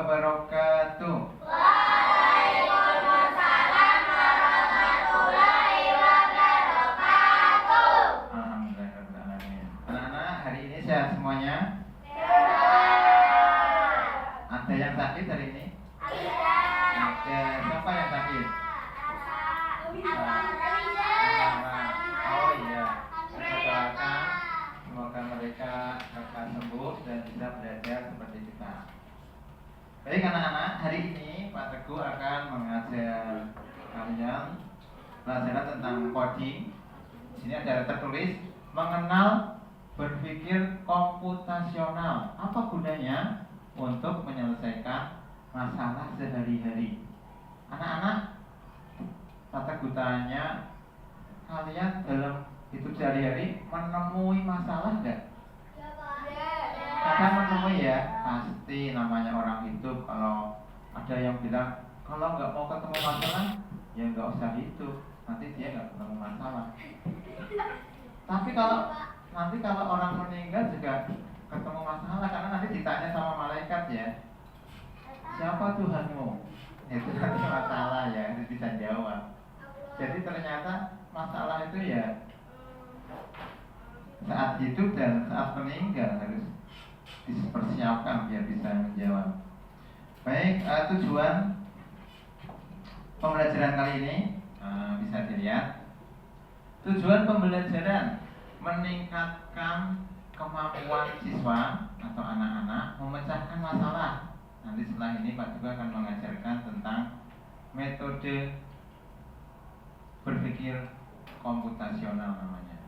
wabarakatuh. Waalaikumsalam warahmatullahi wabarakatuh. Alhamdulillahirrahmanirrahim. Anak-anak, hari ini sehat semuanya? Sehat. Ada yang sakit hari ini? Ada. Ada. Siapa yang sakit? Oh iya. Kita doakan semoga mereka akan sembuh dan bisa belajar seperti kita. Baik anak-anak, hari ini Pak Teguh akan mengajar kalian pelajaran tentang coding. Di sini ada tertulis mengenal berpikir komputasional. Apa gunanya? Untuk menyelesaikan masalah sehari-hari. Anak-anak, Pak Teguh tanya, kalian dalam hidup sehari-hari menemui masalah enggak? Kadang menemui ya, pasti namanya orang hidup. Kalau ada yang bilang kalau nggak mau ketemu masalah, ya nggak usah hidup, nanti dia nggak ketemu masalah. Tapi kalau orang meninggal juga ketemu masalah, karena nanti ditanya sama malaikat ya, siapa Tuhanmu? Itu nanti masalah ya, itu bisa jawab. Jadi ternyata masalah itu ya saat hidup dan saat meninggal harus dipersiapkan biar bisa menjawab. Baik, tujuan pembelajaran kali ini bisa dilihat. Tujuan pembelajaran meningkatkan kemampuan siswa atau anak-anak memecahkan masalah. Nanti setelah ini Pak juga akan mengajarkan tentang metode berpikir komputasional namanya.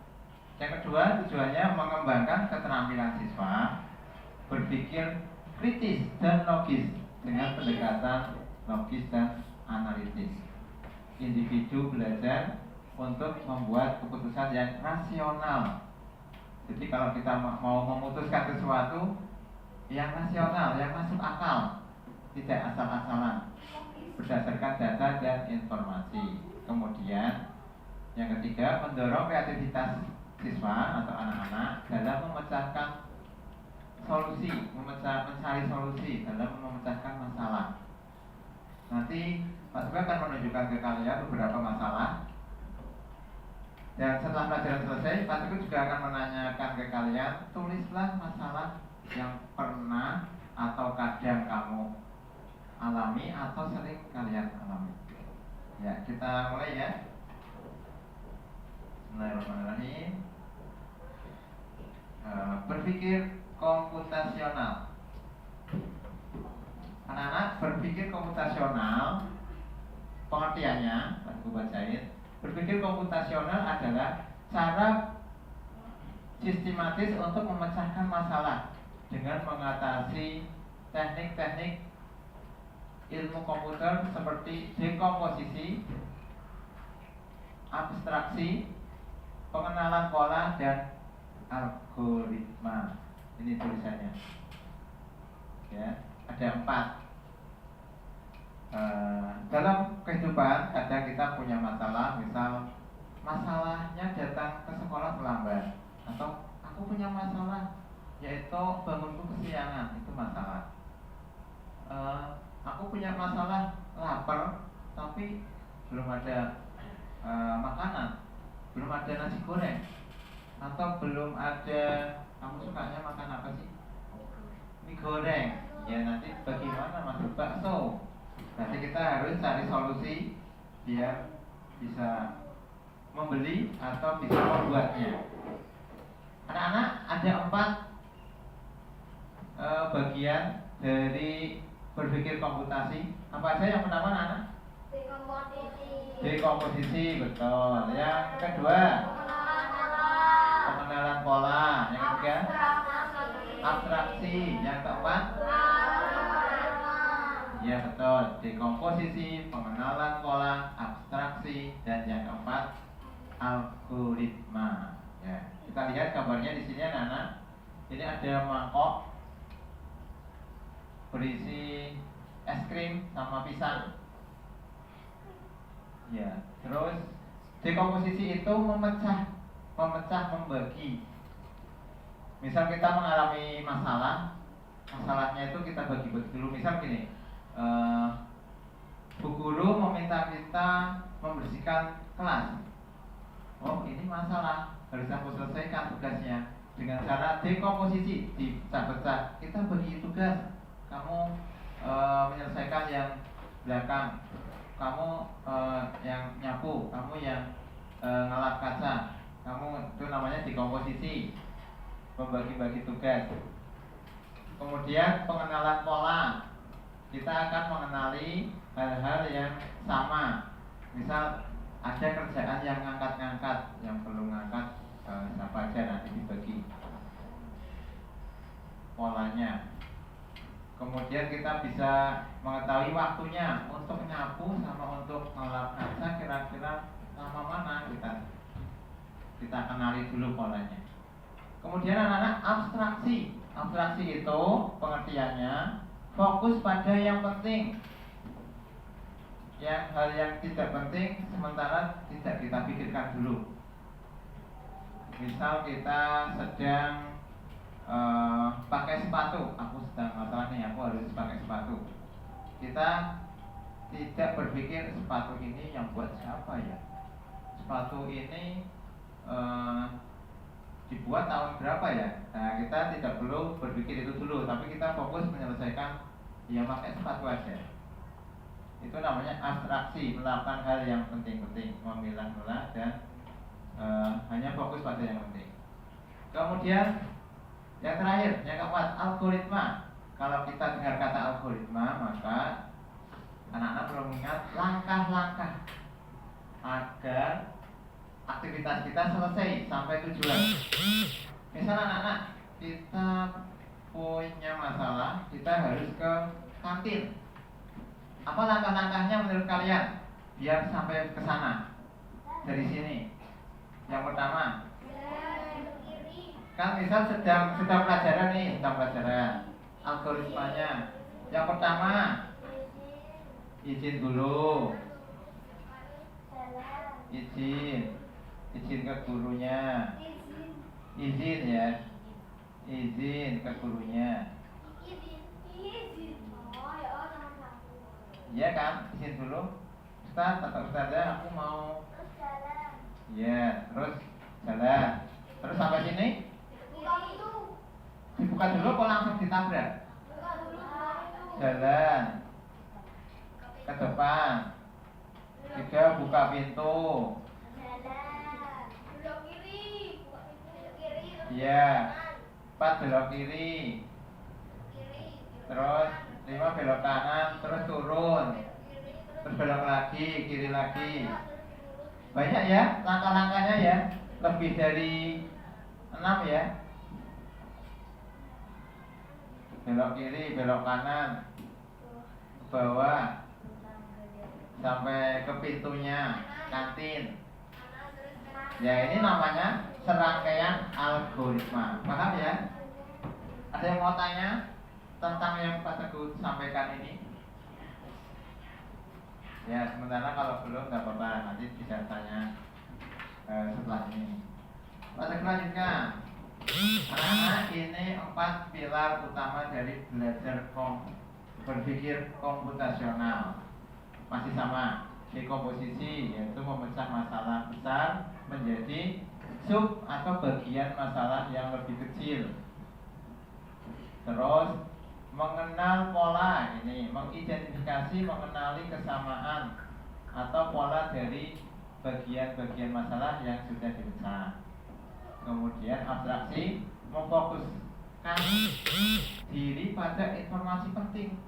Yang kedua, tujuannya mengembangkan keterampilan siswa berpikir kritis dan logis dengan pendekatan logis dan analitis. Individu belajar untuk membuat keputusan yang rasional. Jadi kalau kita mau memutuskan sesuatu yang rasional, yang masuk akal, tidak asal-asalan, berdasarkan data dan informasi. Kemudian yang ketiga, mendorong kreativitas siswa atau anak-anak dalam memecahkan solusi, mencari solusi dalam memecahkan masalah. Nanti Pak Teguh akan menunjukkan ke kalian beberapa masalah. Dan setelah pelajaran selesai, Pak Teguh juga akan menanyakan ke kalian, tulislah masalah yang pernah atau kadang kamu alami atau sering kalian alami. Ya, kita mulai ya. Bismillahirrahmanirrahim. Berpikir komputasional. Anak-anak, berpikir komputasional pengertiannya, aku bacain. Berpikir komputasional adalah cara sistematis untuk memecahkan masalah dengan mengatasi teknik-teknik ilmu komputer seperti dekomposisi, abstraksi, pengenalan pola, dan algoritma. Ini tulisannya ya, ada 4. Dalam kehidupan kadang kita punya masalah. Misal masalahnya datang ke sekolah terlambat, atau aku punya masalah yaitu bangunku kesiangan, itu masalah. Aku punya masalah lapar tapi belum ada makanan, belum ada nasi goreng, atau belum ada, kamu sukanya makan apa sih? Mie goreng. Ya nanti bagaimana masak bakso. Nanti kita harus cari solusi biar bisa membeli atau bisa membuatnya. Anak-anak, ada 4 bagian dari berpikir komputasi. Apa aja yang pertama, anak? Dekomposisi, betul. Yang kedua, pengenalan pola. Yang ketiga, abstraksi. Yang keempat, ya betul, dekomposisi, pengenalan pola, abstraksi, dan yang keempat, algoritma. Ya, kita lihat gambarnya di sini, anak-anak. Ini ada mangkok berisi es krim sama pisang. Ya, terus dekomposisi itu memecah, membagi. Misal kita mengalami masalah, masalahnya itu kita bagi-bagi dulu. Misal gini, Bu guru meminta kita membersihkan kelas. Oh, ini masalah, harus aku selesaikan tugasnya dengan cara dekomposisi, dipecah-pecah. Kita bagi tugas, kamu menyelesaikan yang belakang, kamu yang nyapu, kamu yang ngelap kaca, kamu, itu namanya dekomposisi, membagi-bagi tugas. Kemudian pengenalan pola, kita akan mengenali hal-hal yang sama. Misal ada kerjaan yang ngangkat-ngangkat, yang perlu ngangkat siapa aja, nanti dibagi polanya. Kemudian kita bisa mengetahui waktunya untuk nyapu sama untuk ngelap kaca, kira-kira lama mana, kita kenali dulu polanya. Kemudian anak-anak abstraksi. Abstraksi itu pengertiannya fokus pada yang penting. Yang hal yang tidak penting sementara tidak kita pikirkan dulu. Misal kita sedang pakai sepatu, aku sedang masalah nih, aku harus pakai sepatu. Kita tidak berpikir sepatu ini yang buat siapa ya, sepatu ini dibuat tahun berapa ya. Nah, kita tidak perlu berpikir itu dulu, tapi kita fokus menyelesaikan yang pakai sepatu aja. Itu namanya abstraksi, melakukan hal yang penting-penting, memilah-milah dan hanya fokus pada yang penting. Kemudian yang terakhir, yang keempat, algoritma. Kalau kita dengar kata algoritma, maka anak-anak perlu mengingat langkah-langkah agar aktivitas kita selesai sampai tujuan. Misal anak-anak, kita punya masalah, kita harus ke kantin. Apa langkah-langkahnya menurut kalian biar sampai ke sana dari sini? Yang pertama, kan misal sedang pelajaran nih, sedang pelajaran. Algoritmanya, yang pertama izin dulu, izin ke gurunya, izin ya, izin ke gurunya. Iya kan, izin dulu. Ustaz atau ustazah, aku mau. Ya, terus jalan. Terus sampai sini dibuka dulu kok langsung ditabrak? Jalan ke depan. 3, buka pintu. Iya. 4, belok kiri. Terus 5, belok kanan. Terus turun. Terus belok lagi, kiri lagi. Banyak ya langkah-langkahnya ya. Lebih dari 6 ya. Belok kiri, belok kanan, ke bawah sampai ke pintunya kantin. Ya, ini namanya serangkaian algoritma. Paham ya? Ada yang mau tanya tentang yang Pak Teguh sampaikan ini? Ya, sementara kalau belum nggak apa-apa, nanti bisa tanya setelah ini. Pak Teguh lanjutkan. Anak-anak, ini 4 pilar utama dari belajar berpikir komputasional. Masih sama, dekomposisi, yaitu memecah masalah besar menjadi sub atau bagian masalah yang lebih kecil. Terus mengenal pola, ini mengidentifikasi, mengenali kesamaan atau pola dari bagian-bagian masalah yang sudah dipecah. Kemudian abstraksi, memfokuskan diri pada informasi penting.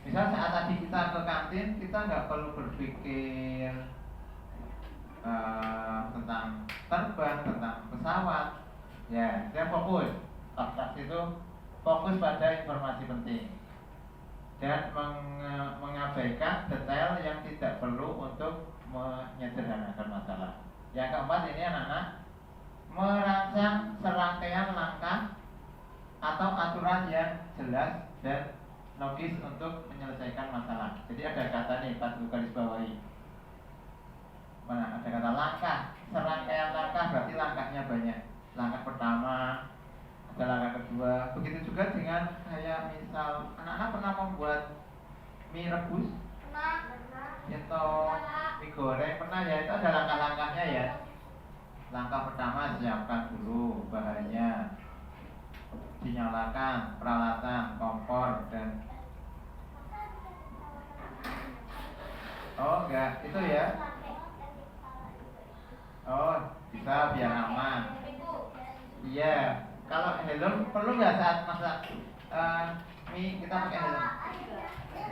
Misal saat tadi kita ke kantin, kita nggak perlu berpikir tentang terbang, tentang pesawat. Ya, dia fokus. Abstraksi itu fokus pada informasi penting dan mengabaikan detail yang tidak perlu untuk menyederhanakan masalah. Yang keempat, ini anak-anak merancang serangkaian langkah atau aturan yang jelas dan logis untuk menyelesaikan masalah. Jadi ada kata nih, Pak garis bawahi. Mana ada kata langkah, serangkaian langkah berarti langkahnya banyak. Langkah pertama, ada langkah kedua, mie rebus, Pernah. atau mie goreng pernah ya. Itu ada langkah-langkahnya ya. Langkah pertama, siapkan dulu bahannya, dinyalakan peralatan, kompor dan oh enggak, itu ya. Oh, bisa biar aman. Iya, kalau helm perlu nggak saat masak mie kita pakai helm?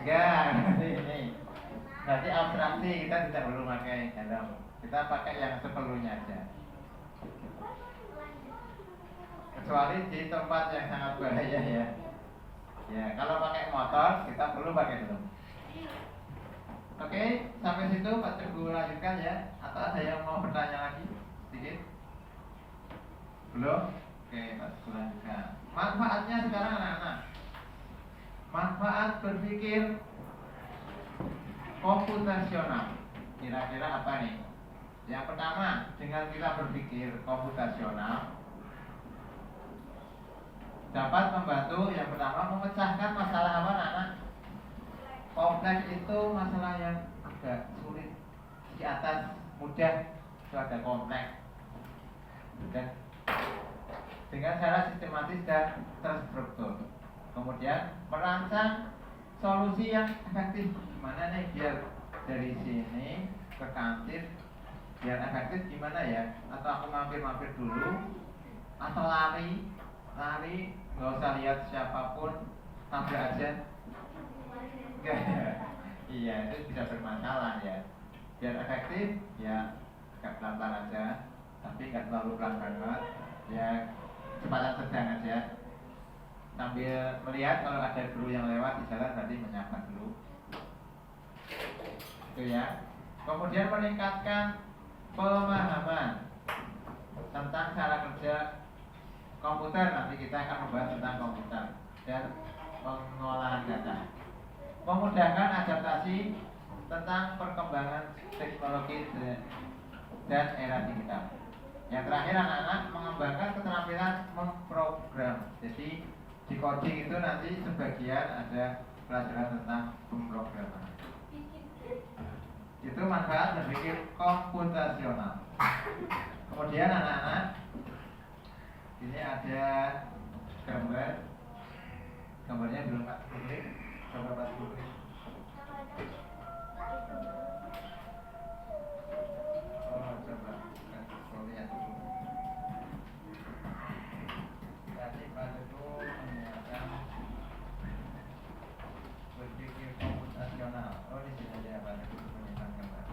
Enggak, ini. Berarti abstraksi kita tidak perlu pakai helm. Kita pakai yang seperlunya aja. Kecuali di tempat yang sangat bahaya ya. Ya, kalau pakai motor kita perlu pakai helm. Oke, sampai situ Pak Teguh lanjutkan ya. Atau ada yang mau bertanya lagi? Sedikit? Belum? Oke, Pak Teguh lanjutkan. Manfaatnya sekarang anak-anak. Manfaat berpikir komputasional. Kira-kira apa nih? Yang pertama, dengan kita berpikir komputasional dapat membantu yang pertama memecahkan masalah apa anak-anak? Kompleks itu masalah yang agak sulit, di atas mudah itu ada kompleks, dan dengan cara sistematis dan terstruktur. Kemudian merancang solusi yang efektif. Gimana nih biar dari sini ke kantin biar efektif gimana ya? Atau aku mampir-mampir dulu, atau lari nggak usah lihat siapapun, tabrak aja. Iya, itu bisa bermasalah ya. Biar efektif ya agak pelan-pelan aja, tapi nggak terlalu pelan banget. Ya kecepatan sedang aja. Sambil melihat kalau ada guru yang lewat di jalan tadi menyapa dulu. Itu ya. Kemudian meningkatkan pemahaman tentang cara kerja komputer. Nanti kita akan membahas tentang komputer dan pengolahan data. Memudahkan adaptasi tentang perkembangan teknologi dan era digital. Yang terakhir anak-anak mengembangkan keterampilan memprogram. Jadi di coding itu nanti sebagian ada pelajaran tentang pemrograman. Itu manfaat berpikir komputasional. Kemudian anak-anak, ini ada gambarnya belum Pak Publik. Coba Pak Publik. Oh, coba lihat dulu. Tadi Pak itu mengingatkan berpikir komputasional. Oh, di sini aja Pak Teguh menyimpan gambar.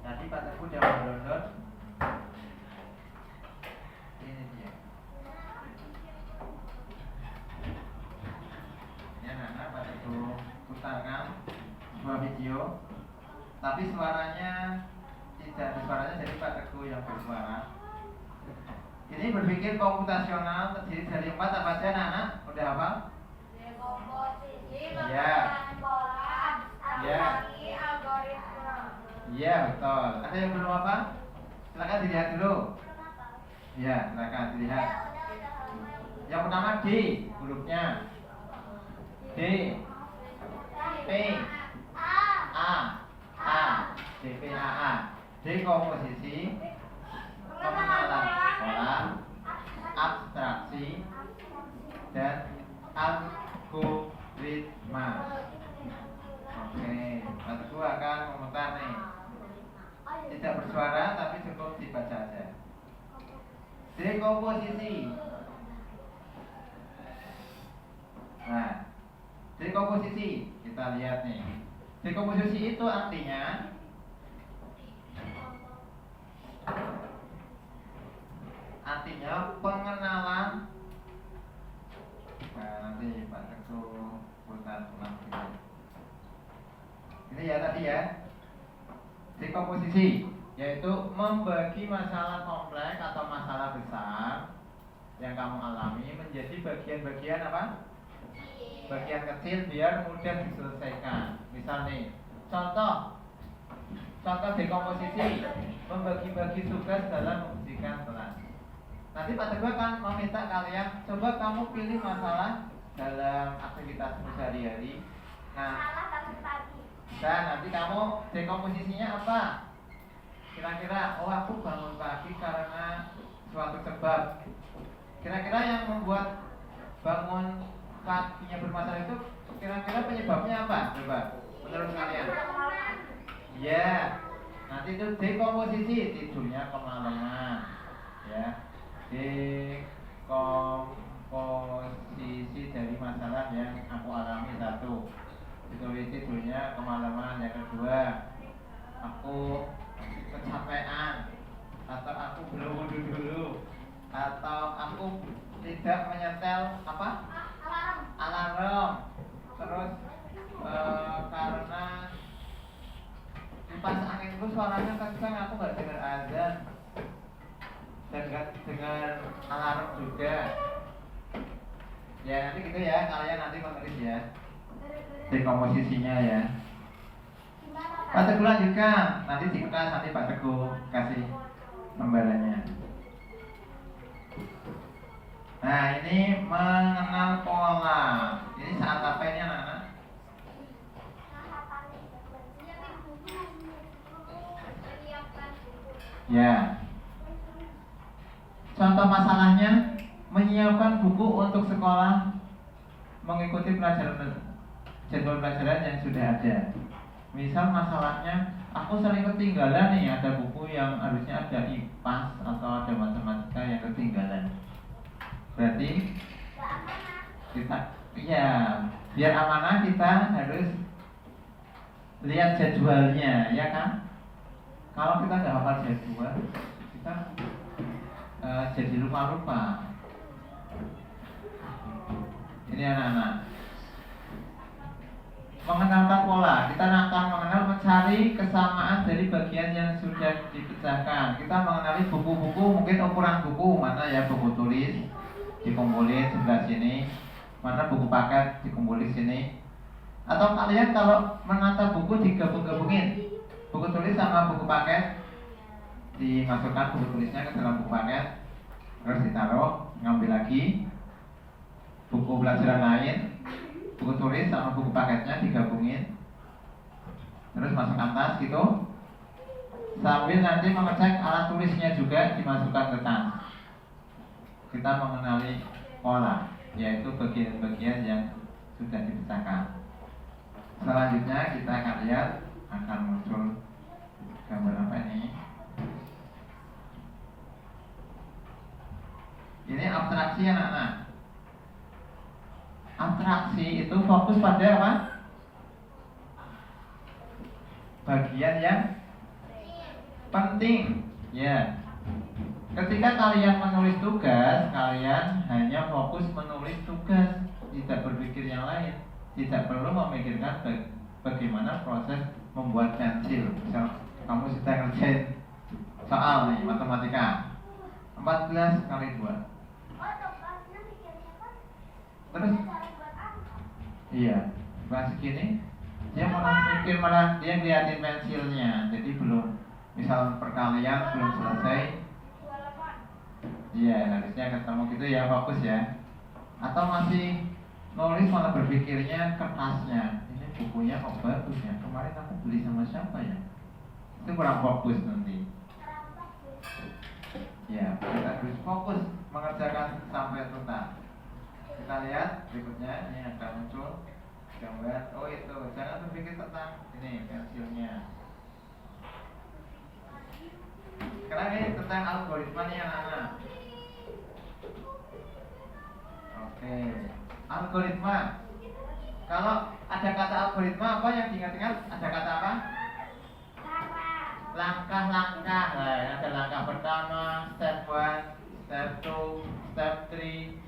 Tadi Pak Teguh udah mendownload. Ini dia. Ini anak-anak Pak Teguh putarkan sebuah video, tapi suaranya tidak ada suaranya, jadi Pak Teguh yang bersuara. Ini berpikir komputasional terdiri dari 4 apa aja anak-anak? Udah hafal? Komposisi, Iya. pola, Iya. abstraksi, algoritma. Iya betul. Ada yang belum apa? Silakan dilihat dulu. Iya, silakan dilihat. Yang pertama D hurufnya. D, P, A, D, P, A. D komposisi, pengenalan pola, abstraksi, dan algoritma. Oke, Pak Teguh akan memutar nih. Tidak bersuara tapi cukup dibaca aja. Dekomposisi. Nah, dekomposisi kita lihat nih. Dekomposisi itu artinya pengenalan. Nah, nanti Pak Teguh putar ulang ini. Ini ya tadi ya. Dekomposisi yaitu membagi masalah kompleks atau masalah besar yang kamu alami menjadi bagian-bagian apa? Bagian kecil biar mudah diselesaikan. Misal nih, contoh dekomposisi membagi-bagi tugas dalam membersihkan kelas. Nanti Pak Teguh akan meminta kalian coba kamu pilih masalah dalam aktivitas sehari-hari. Nah, Salah satu tadi. dan nanti kamu dekomposisinya apa? Kira-kira, oh aku bangun pagi karena suatu sebab. Kira-kira yang membuat bangun paginya bermasalah itu kira-kira penyebabnya apa? Coba, menurut kalian? Ya, nanti itu dekomposisi, tidurnya kemalaman, ya. Dekomposisi dari masalah yang aku alami satu. Ditulis tidurnya kemalaman. Yang kedua, aku kecapean, atau aku belum wudhu dulu, atau aku tidak menyetel apa? Alarm. Terus karena kipas anginku suaranya kencang, aku nggak dengar azan dan nggak dengar alarm juga. Ya nanti gitu ya, kalian nanti menulis ya dekomposisinya ya. Pak Teguh lanjutkan, nanti di kelas nanti Pak Teguh kasih gambarannya. Nah ini mengenal pola. Ini saat apa ini anak-anak? Ya. Contoh masalahnya menyiapkan buku untuk sekolah, mengikuti pelajaran jadwal pelajaran yang sudah ada. Misal masalahnya aku sering ketinggalan nih, ada buku yang harusnya ada IPAS atau ada matematika yang ketinggalan. Berarti kita biar amanah kita harus lihat jadwalnya, ya kan? Kalau kita nggak hafal jadwal, kita jadi lupa-lupa. Ini anak-anak. Mengenalkan pola, kita akan mencari kesamaan dari bagian yang sudah dipecahkan. Kita mengenali buku-buku, mungkin ukuran buku mana ya, buku tulis dikumpulin sebelah sini, mana buku paket dikumpulin sini. Atau kalian kalau menata buku digabung-gabungin, buku tulis sama buku paket dimasukkan buku tulisnya ke dalam buku paket, terus ditaruh, ngambil lagi buku pelajaran lain, buku tulis sama buku paketnya digabungin, terus masukkan tas gitu, sambil nanti mengecek alat tulisnya juga dimasukkan ke tas. Kita mengenali pola, yaitu bagian-bagian yang sudah dipecahkan. Selanjutnya kita akan lihat akan muncul gambar apa ini. Ini abstraksi anak-anak. Abstraksi itu fokus pada apa? Bagian yang penting. Ya. Ketika kalian menulis tugas, kalian hanya fokus menulis tugas, tidak berpikir yang lain. Tidak perlu memikirkan bagaimana proses membuat pensil. Misal kamu sedang ngerjain soal nih matematika 14 kali 2. Terus iya, pas segini dia malah mikir, malah dia ngeliatin pensilnya. Jadi belum, misal perkalian belum selesai, iya harusnya ketemu gitu ya, fokus ya. Atau masih nulis malah berpikirnya kertasnya, ini bukunya kok bagus ya, kemarin aku beli sama siapa ya. Itu kurang fokus nanti. Ya, kita harus fokus mengerjakan sampai tuntas. Kita lihat berikutnya, ini akan muncul gambar. Oh itu, jangan berpikir tentang ini pensilnya. Sekarang ini tentang algoritma nih anak-anak. Oke, algoritma. Kalau ada kata algoritma apa yang diingat-ingat? Ada kata apa? Langkah-langkah. Nah, ada langkah pertama, step 1, step 2, step 3.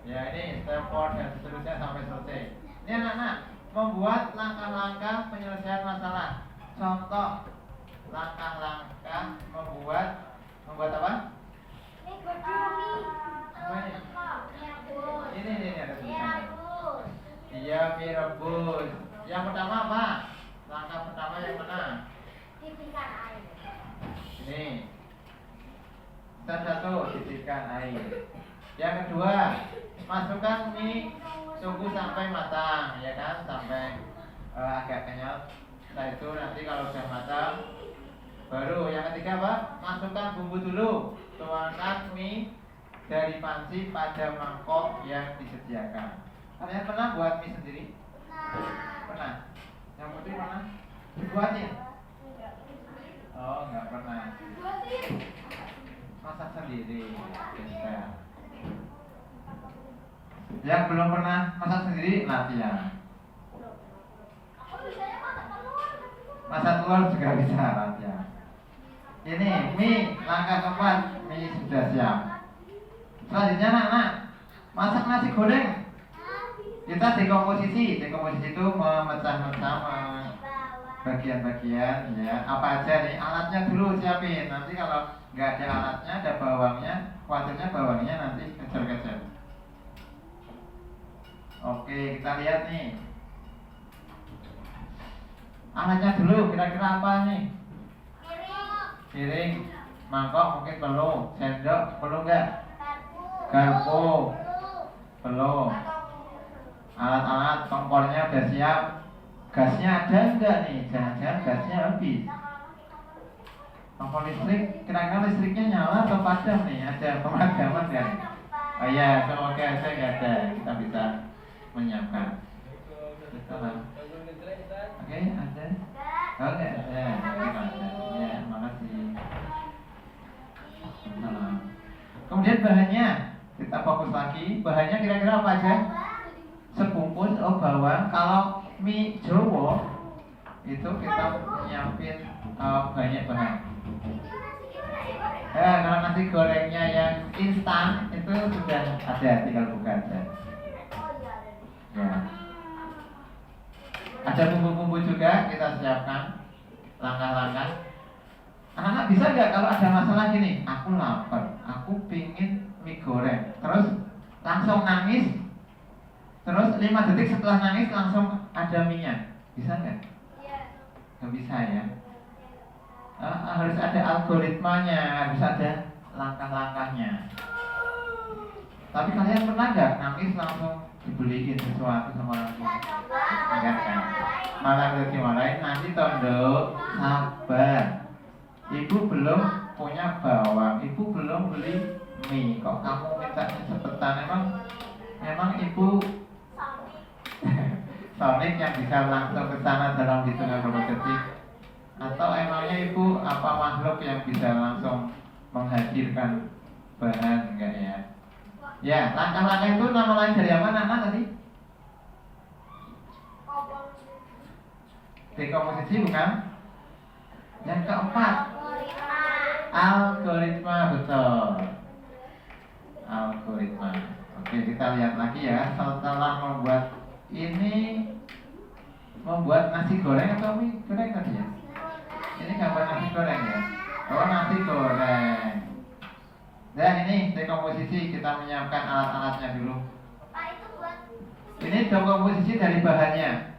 Ya ini step 4 dan seterusnya sampai selesai. Ini anak-anak membuat langkah-langkah penyelesaian masalah. Contoh langkah-langkah membuat apa? Apa ini? Ini ada tulisannya. Iya, mie rebus. Yang pertama apa? Langkah pertama yang mana? Diberikan air. Ini. Step 1, sisihkan air. Yang kedua, masukkan mie, tunggu sampai matang, ya kan, sampai agak kenyal. Setelah itu nanti kalau sudah matang, baru yang ketiga apa? Masukkan bumbu dulu. Tuangkan mie dari panci pada mangkok yang disediakan. Kalian pernah buat mie sendiri? Pernah. Yang putih pernah? Dibuatin? Oh, nggak pernah. Masak sendiri. Bisa. Yang belum pernah masak sendiri, latihan. Masak telur juga bisa, latihan. Ini mie langkah keempat, mie sudah siap. Selanjutnya anak-anak, masak nasi goreng. Kita dekomposisi itu memecah-mecah bagian-bagian, ya. Apa aja nih alatnya dulu siapin. Nanti kalau nggak ada alatnya, ada bawangnya, khawatirnya bawangnya nanti kejar-kejar. Oke, kita lihat nih. Alatnya dulu, kira-kira apa nih? Piring, mangkok mungkin perlu, sendok perlu nggak? Garpu perlu. Alat-alat kompornya udah siap. Gasnya ada enggak nih? Jangan-jangan gasnya habis. Kompor listrik, kira-kira listriknya nyala atau padam nih? Ada pemadaman nggak? Oh iya, semoga saya nggak ada. Kita bisa menyiapkan. Oke, ada? Oh nggak ada. Ya, makasih. Nah. Kemudian bahannya, kita fokus lagi. Bahannya kira-kira apa aja? Sebungkus bawang. Kalau mie Jawa itu kita nyiapin banyak bahan. Kalau nasi gorengnya yang instan itu sudah ada, tinggal buka aja. Ya. Ada bumbu-bumbu juga kita siapkan. Langkah-langkah. Anak-anak bisa nggak kalau ada masalah gini? Aku lapar, aku pingin mie goreng. Terus langsung nangis. Terus 5 detik setelah nangis langsung ada minyak. Bisa nggak? Nggak bisa ya. Harus ada algoritmanya, harus ada langkah-langkahnya. Tapi kalian pernah nggak nangis langsung dibeliin sesuatu sama orang tua? Enggak kan? Malah dimarahin, nanti tondok, sabar. Ibu belum punya bawang, ibu belum beli mie. Kok kamu mintanya cepetan? Emang ibu Sonic yang bisa langsung ke sana dalam hitungan beberapa detik? Atau emangnya ibu apa makhluk yang bisa langsung menghadirkan bahan? Enggak ya? Ya, langkah-langkah itu nama lain dari apa anak tadi? Dekomposisi bukan? Yang keempat, algoritma, betul. Algoritma. Oke, kita lihat lagi ya. Setelah membuat ini, membuat nasi goreng atau mie goreng tadi ya? Ini gambar nasi goreng ya? Oh, nasi goreng. Dan ini dekomposisi, kita menyiapkan alat-alatnya dulu. Ini dekomposisi dari bahannya.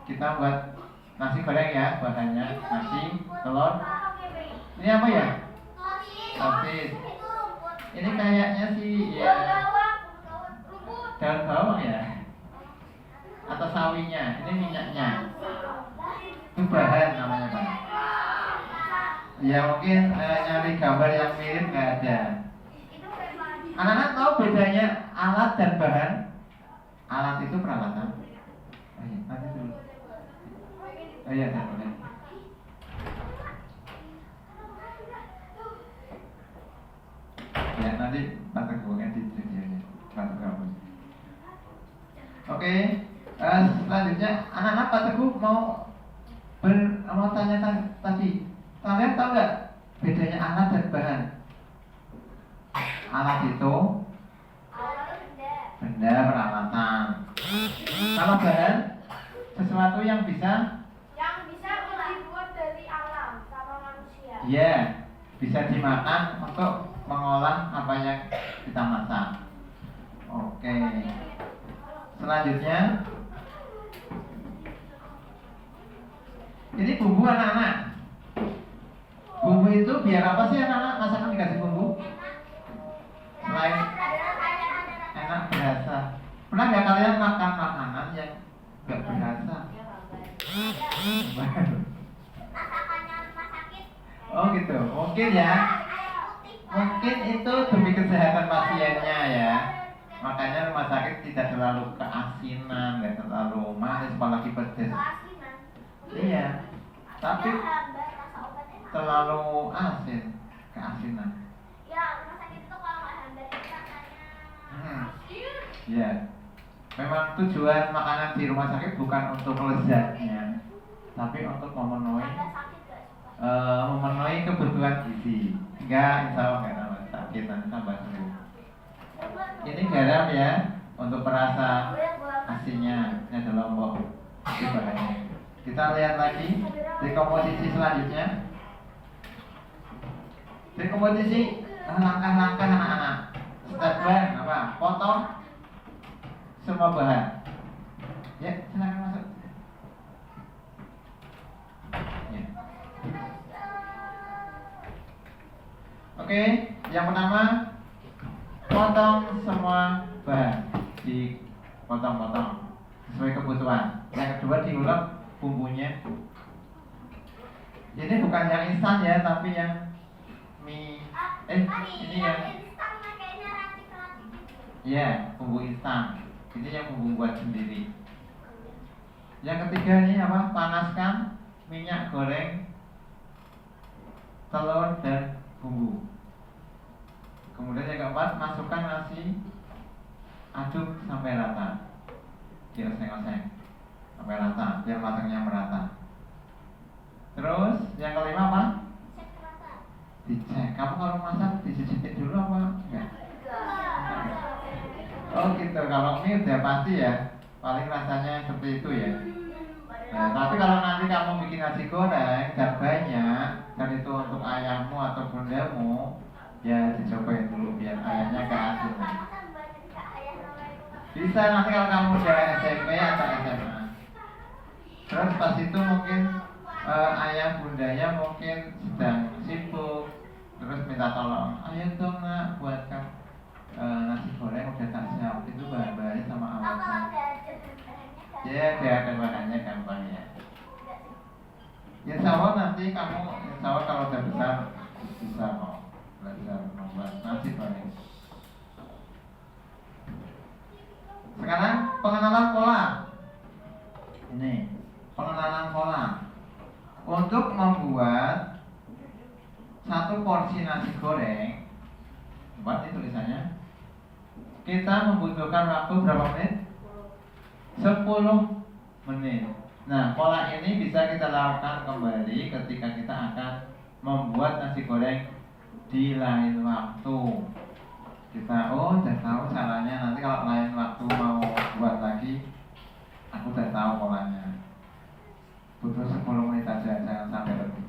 Kita buat nasi goreng ya, bahannya nasi, telur. Ini apa ya? Sosis. Ini kayaknya sih ya daun bawang ya, atau sawinya. Ini minyaknya. Itu bahan namanya Pak. Ya mungkin nyari gambar yang mirip nggak ada. Anak-anak tahu bedanya alat dan bahan? Alat itu peralatan. Oh iya, nanti dulu. Oh iya, boleh. Ya nanti Pak Teguh edit videonya, Pak Teguh. Oke, selanjutnya anak-anak Pak Teguh mau tanya tadi. Kalian tahu nggak bedanya alat dan bahan? Alat itu benda peralatan. Kalau bahan sesuatu yang bisa dibuat dari alam sama manusia. Iya, bisa dimakan untuk mengolah apa yang kita masak. Oke. Selanjutnya, ini bumbu anak-anak. Bumbu itu biar apa sih anak-anak Pernah nggak kalian makan makanan yang nggak berasa? Masakannya rumah sakit. Oh gitu, mungkin ya. Mungkin itu demi kesehatan pasiennya ya. Makanya rumah sakit tidak terlalu keasinan, nggak terlalu manis, apalagi pedas. Keasinan. Iya, tapi Ya, hambar rasa obatnya enak. terlalu asin, keasinan. Ya, rumah sakit itu kalau nggak hambar itu rasanya asin. Ya, memang tujuan makanan di rumah sakit bukan untuk lezatnya, tapi untuk memenuhi Tambah sakit gak suka. memenuhi kebutuhan gizi. Enggak, insya Allah nggak tambah sakit, nanti tambah sembuh. Ini garam ya, untuk perasa asinnya. Ini ada lombok. Itu bahannya. Kita lihat lagi di komposisi selanjutnya. Di komposisi langkah-langkah anak-anak. Step 1 apa? Potong semua bahan. Ya, silakan masuk. Ya. Oke, yang pertama potong semua bahan, dipotong-potong sesuai kebutuhan. Yang kedua diulek bumbunya. Ini bukan yang instan ya, tapi yang mie. Ini yang ya bumbu instan. Ini yang bumbu buat sendiri. Yang ketiga ini apa? Panaskan minyak goreng, telur dan bumbu. Kemudian yang keempat, masukkan nasi, aduk sampai rata, dioseng-oseng sampai rata, biar matangnya merata. Terus yang kelima apa? Dicek. Kamu kalau masak dicicipin dulu apa? Enggak. Oh gitu. Kalau mie udah pasti ya, paling rasanya seperti itu ya. Nah, tapi kalau nanti kamu bikin nasi goreng dan banyak, dan itu untuk ayammu atau bundamu, ya dicobain dulu biar ayamnya gak asin. Bisa nanti kalau kamu udah SMP atau SMA. Terus pas itu mungkin ayah bundanya mungkin sedang sibuk, terus minta tolong, ayo dong nak buatkan nasi goreng udah tak siap, itu bahan-bahannya sama alasan. Ya dia akan makannya gampang ya. Insya Allah nanti kamu, insya Allah kalau udah besar bisa kok belajar membuat nasi goreng. Sekarang pengenalan pola. Ini pengenalan pola. Untuk membuat satu porsi nasi goreng, buat ini tulisannya, kita membutuhkan waktu berapa menit? 10 menit. Nah, pola ini bisa kita lakukan kembali ketika kita akan membuat nasi goreng di lain waktu. Kita udah tahu caranya, nanti kalau lain waktu mau buat lagi, aku udah tahu polanya. Butuh 10 menit aja, jangan sampai lebih.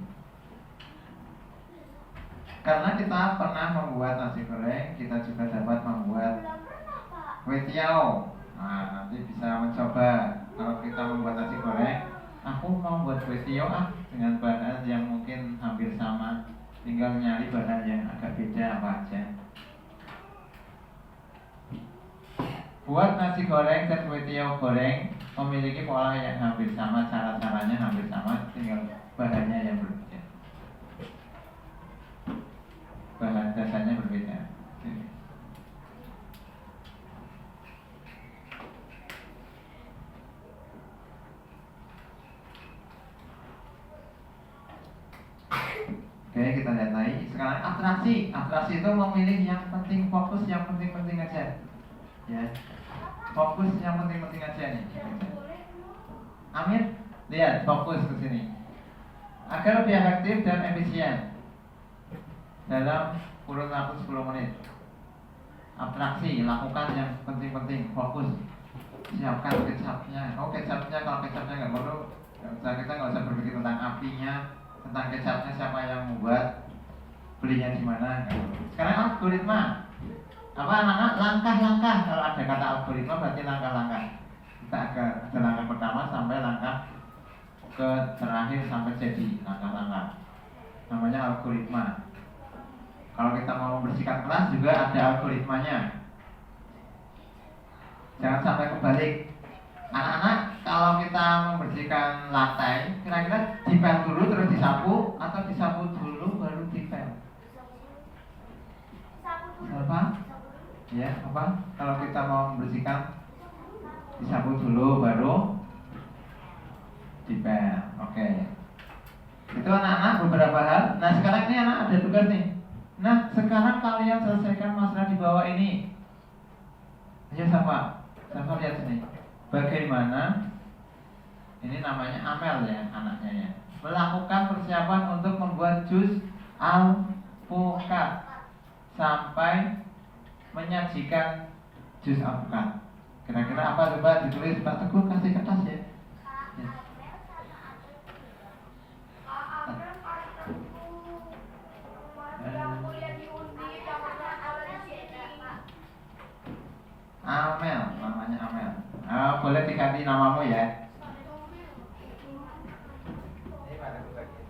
Karena kita pernah membuat nasi goreng, kita juga dapat membuat kue tiaw. Nah, nanti bisa mencoba. Kalau kita membuat nasi goreng, aku mau buat kue tiaw dengan bahan yang mungkin hampir sama, tinggal nyari bahan yang agak beda apa aja. Buat nasi goreng dan kue tiaw goreng memiliki pola yang hampir sama, cara-caranya hampir sama, tinggal bahannya yang berbeda. Bahan dasarnya berbeda. Oke, kita lihat lagi. Sekarang atraksi. Atraksi itu memilih yang penting, fokus yang penting-penting aja. Ya. Fokus yang penting-penting aja nih. Amir, lihat fokus ke sini. Agar lebih efektif dan efisien dalam kurun waktu 10 menit. Atraksi, lakukan yang penting-penting, fokus. Siapkan kecapnya. Oh, kecapnya, kalau kecapnya nggak perlu, kita nggak usah berpikir tentang apinya, tentang kecapnya siapa yang membuat, belinya di mana. Sekarang algoritma. Apa anak-anak? Langkah-langkah. Kalau ada kata algoritma berarti langkah-langkah. Kita ada langkah pertama sampai langkah ke terakhir sampai jadi langkah-langkah. Namanya algoritma. Kalau kita mau membersihkan kelas juga ada algoritmanya. Jangan sampai kebalik. Anak-anak, kalau kita membersihkan lantai, kira-kira dipel dulu terus disapu atau disapu dulu baru dipel? Apa? Ya, apa? Kalau kita mau membersihkan, disapu dulu baru dipel. Oke. Itu anak-anak beberapa hal. Nah sekarang ini anak ada tugas nih. Nah sekarang kalian selesaikan masalah di bawah ini. Ayo siapa? Siapa lihat sini. Bagaimana? Ini namanya Amel ya anaknya ya. Melakukan persiapan untuk membuat jus alpukat sampai menyajikan jus alpukat. Kira-kira apa coba ditulis Pak Teguh, kasih kertas ya. Amel, namanya Amel. Boleh diganti namamu ya. Ini pada bagi.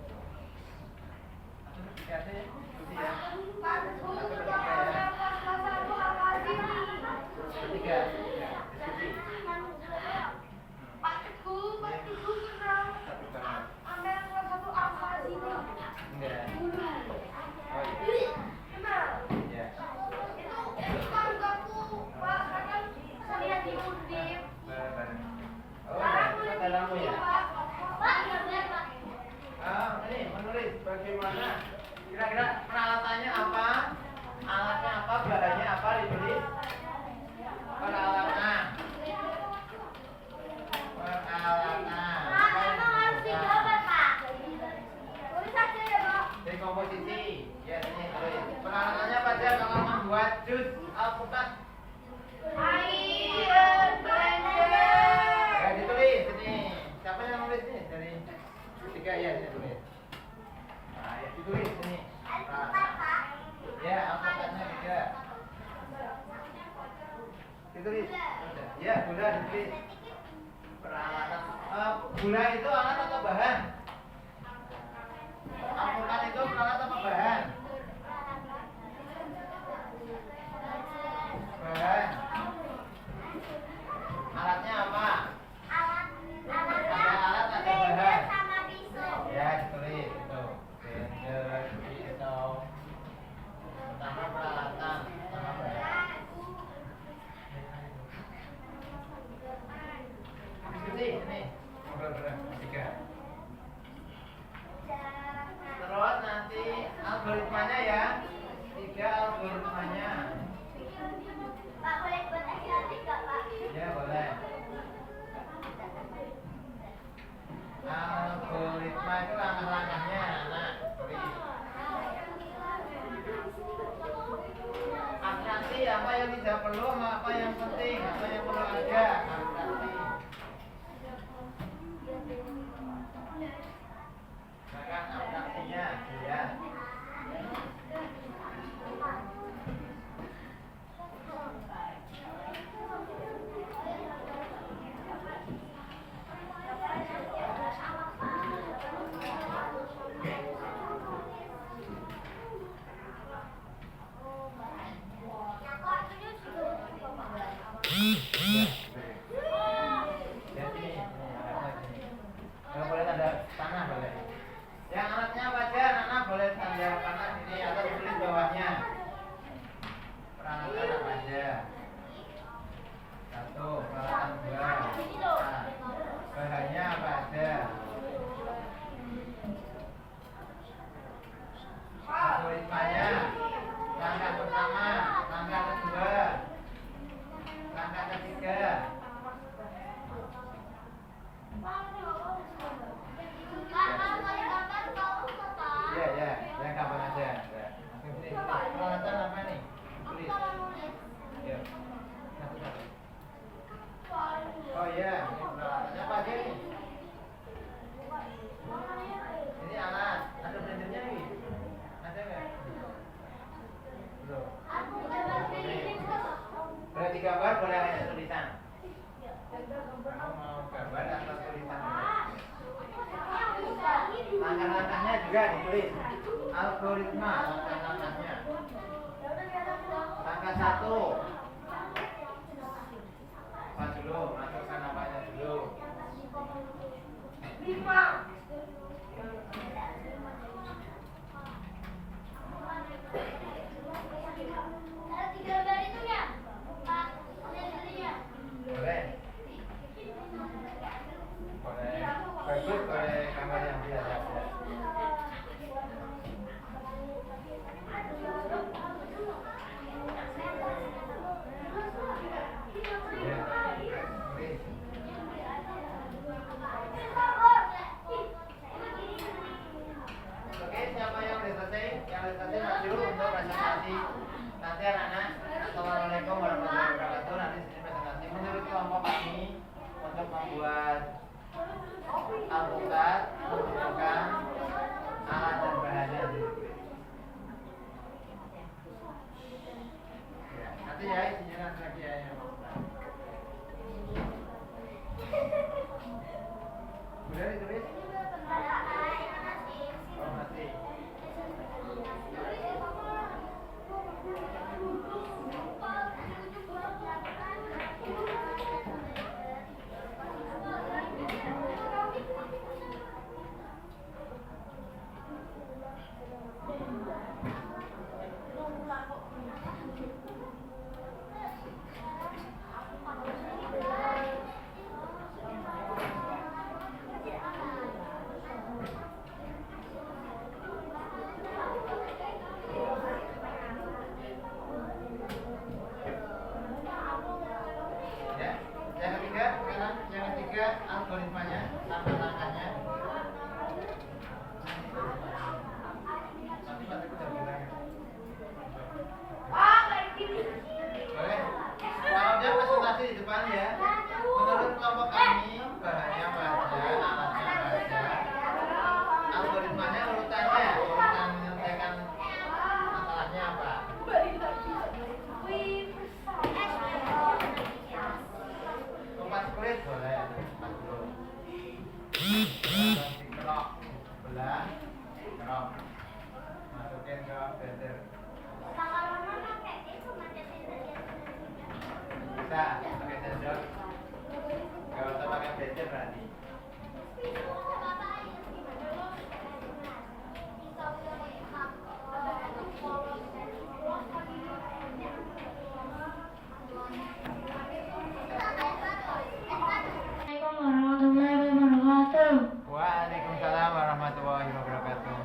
Ini menulis bagaimana, kira-kira peralatannya apa, alatnya apa, bahannya apa, ditulis peralatan. Dari komposisi, ya ini tulis. Peralatannya apa aja kalau membuat jus alpukat? Air, blender. Ya ditulis ini. Siapa yang nulis nih dari tiga ya ini tulis. Nah, ya ditulis ini. Ya alpukatnya tiga. Ditulis. Ya gula ditulis. Peralatan. Gula itu alat atau bahan? Alpukat itu alat apa bahan? Bahan. Alatnya apa? Alat blender sama pisau. Ya ditulis itu. Blender, pisau. Sama peralatan, sama bahan. Diskusi ini. Ngobrol-ngobrol tiga. Terus nanti algoritmanya ya. Tiga algoritmanya. Pak, boleh buat akhir-akhir nggak, Pak? Ya boleh. Algoritma itu langkah-langkahnya, anak. Abstraksi apa yang tidak perlu, apa yang penting, apa yang perlu ada. Abstraksi. Bahkan abstraksinya, ya. Boleh tanda tanah boleh. Yang alatnya apa aja, anak boleh tanda tanah sini atau tulis bawahnya. Peralatan apa aja? Satu, peralatan dua. Nah, bahannya apa aja? Algoritmanya. Langkah pertama, langkah kedua, langkah ketiga. Ya, yang kapan aja. Peralatan apa nih? Tulis. Ya. Satu-satu. Oh iya, ini peralatannya apa aja nih? Ini alat. Ada blendernya nih? Ada nggak? Belum. Boleh digambar, boleh hanya tulisan. Mau gambar atau tulisan? Langkah-langkahnya juga ditulis. Algoritma langkah-langkahnya. Langkah 1. kayaknya. Udah ditulis? Oh, masih. Ya, yang ketiga sekarang, yang ketiga algoritmanya, langkah-langkahnya. Nanti Pak Teguh udah bilang ya. Boleh? Kalau dia presentasi di depan ya. Menurut kelompok kami, bahannya baja, alatnya baja, algoritmanya urutannya, urutan menyelesaikan masalahnya apa? Kupas kulit boleh, kupas dulu. Dikerok, belah, kerok, masukin ke blender. Bisa pakai sendok, gak usah pakai blender berarti. Assalamualaikum warahmatullahi wabarakatuh. Waalaikumsalam warahmatullahi wabarakatuh.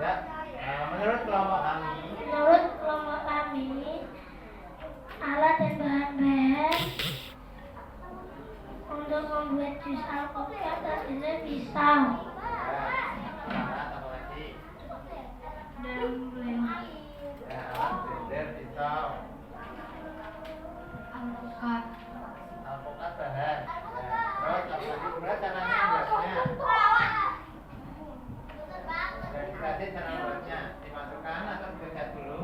Ya, menurut kelompok kami, Menurut kelompok kami, alat dan bahan-bahan untuk membuat jus alpukat adalah pisau alat apa lagi? dan lewat Ya, alat blender, pisau, alpukat. alpukat bahan. Ya, terus apa lagi? Kemudian caranya membuatnya. Sudah dijelasin cara membuatnya. Dimasukkan atau dilihat dulu.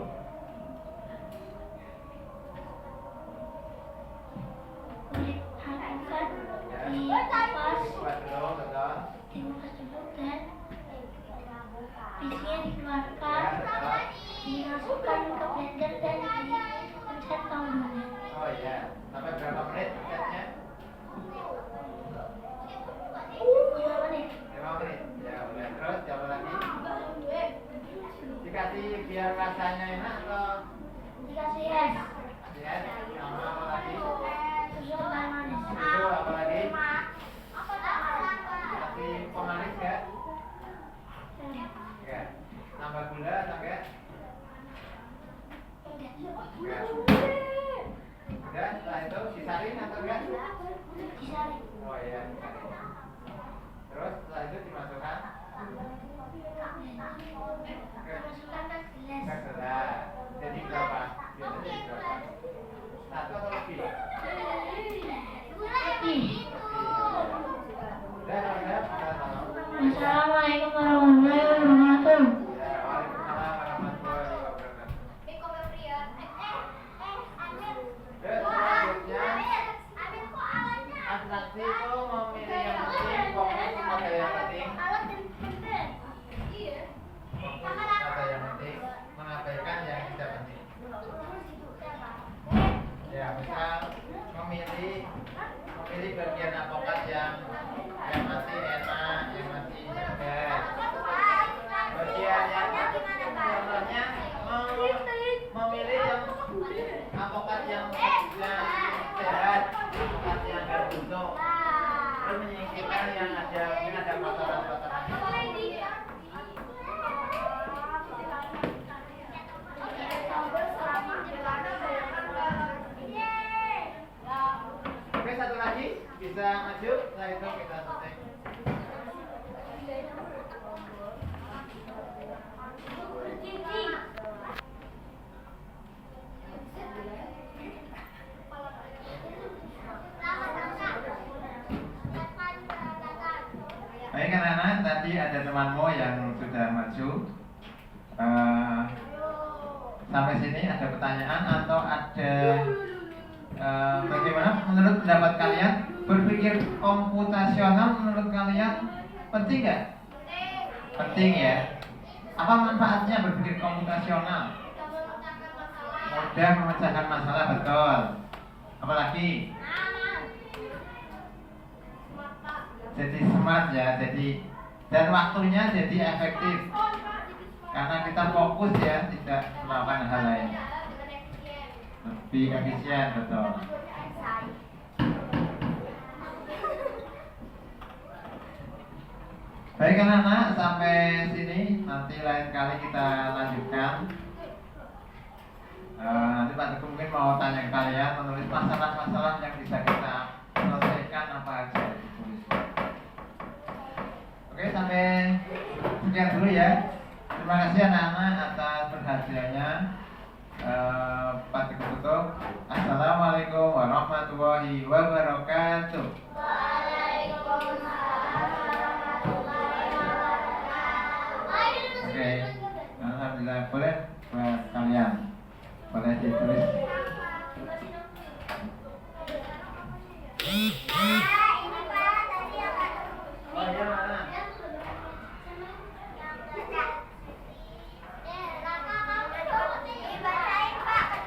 Kulit alpukat Ya, dikupas dibuat dulu, betul. dulu dan isinya Ya, dikeluarkan, betul. dimasukkan ke blender dan dipencet tombolnya. Oh iya, sampai berapa menit pencetnya? 5 menit. 5 menit. Ya, udah. Terus apa lagi? Dikasih biar rasanya enak atau Dikasih es, ya? Sama apa lagi? susu kental manis. Susu apa lagi? Dikasih pemanis nggak? Enggak. Tambah gula atau enggak? Enggak. Udah, setelah itu disaring atau enggak? Disaring. Oh iya, disaring. Terus setelah itu dimasukkan Dimasukkan ke ke gelas. gelas. Jadi berapa? Biasanya jadi berapa? Satu atau lebih? Lebih. Udah, kalau udah, kita tahu. Assalamualaikum warahmatullahi wabarakatuh. Ya, waalaikumsalam warahmatullahi wabarakatuh. Terus selanjutnya, abstraksi itu memilih yang penting, fokus pada yang penting. Pada yang penting, mengabaikan yang tidak penting. Ya, misal memilih bagian alpukat yang masih enak, yang masih segar. Bagian yang contohnya memilih yang alpukat yang sehat, alpukat yang nggak busuk. Terus menyingkirkan yang ada kotoran-kotoran. Oke, satu lagi bisa maju, setelah itu kita selesai. Baik anak-anak, tadi ada temanmu yang sudah maju. Sampai sini ada pertanyaan atau ada bagaimana menurut pendapat kalian berpikir komputasional menurut kalian penting nggak? Penting ya. Apa manfaatnya berpikir komputasional? Mudah memecahkan masalah, betul. Apalagi? Jadi smart ya, dan waktunya jadi efektif karena kita fokus ya, tidak melakukan hal lain. Lebih efisien, betul. Baik anak-anak, sampai sini. Nanti lain kali kita lanjutkan. Nanti Pak Teguh mungkin mau tanya ke kalian, menulis masalah-masalah yang bisa kita selesaikan apa aja ditulis. Oke, sampai sekian dulu ya. Terima kasih anak-anak atas perhatiannya. Pak Teguh tutup. Assalamualaikum warahmatullahi wabarakatuh.